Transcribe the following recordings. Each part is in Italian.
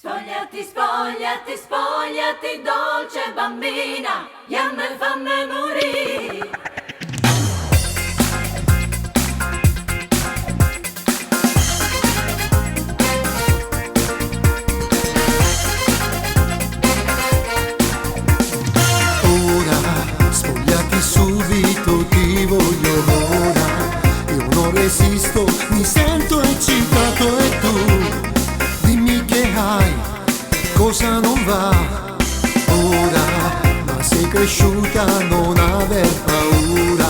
Spogliati, spogliati, spogliati, dolce bambina, io me fanno morire. Ora, spogliati subito, ti voglio ora. Io non resisto, mi sento eccitato e tu dimmi che hai, cosa non va. Ora, ma sei cresciuta, non aver paura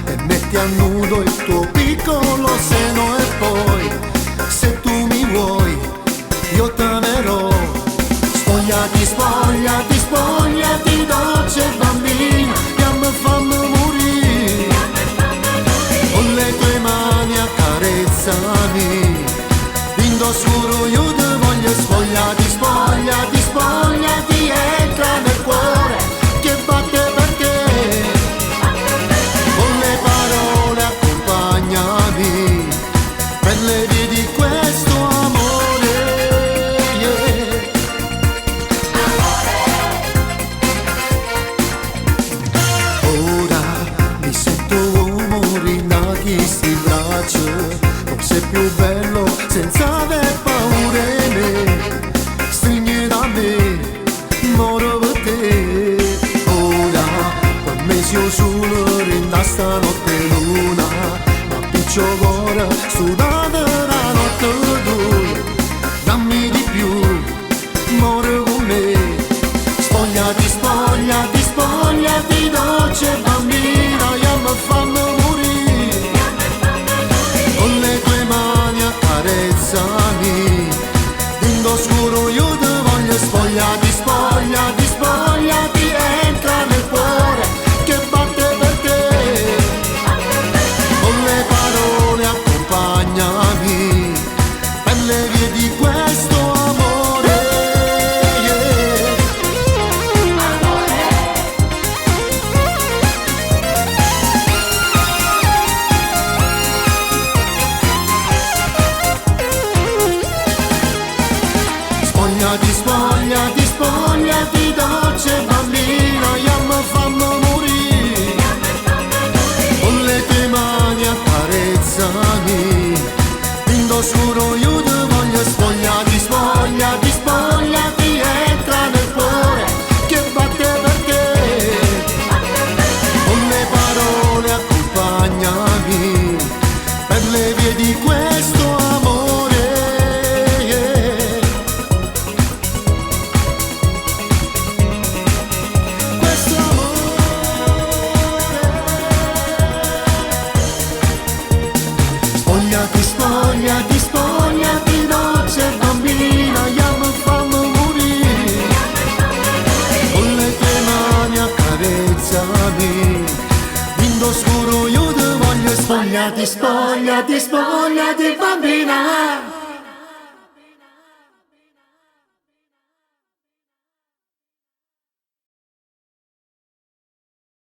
e metti a nudo il tuo piccolo seno e poi, se tu mi vuoi, io t'amerò. Spogliati, spogliati, spogliati, dolce bambina, che mi fanno morire. Con le tue mani accarezzami, indossuro io te voglio. Spogliati, spogliati, spogliati, entra nel cuore che batte per te. Con le parole accompagnami per le vie di questo amore, yeah. Ora mi sento uomo, rinati sti braccia, forse è più bello senza aver paura di me. Stringi da me, moro per te. Ora per me io solo rinda stanotte luna, ma piccio cuore sudate la notte tu. Dammi di più, moro con me. Spogliati, spogliati, spogliati, dolce bambina, io mi fanno morire. Con le tue mani accarezzami, indossuro io te voglio. Spogliati, spogliati, spogliati, entra nel cuore che batte per te. Con le parole accompagnami per le vie di questo amore, yeah. Spogliati, spogliati, spogliati, dolce bambina, io mi fanno morire. Con le tue mani accarezzami, indossuro io te voglio. Spogliati, spogliati, spogliati, entra nel cuore che batte per te. Con le parole accompagnami per le vie di questo amore, yeah. Questo amore. Spogliati, spogliati, spogliati, dolce bambina, io mi fanno morire. Con le tue mani accarezzami, indossuro io te voglio. Spogliati, spogliati, spogliati, bambina.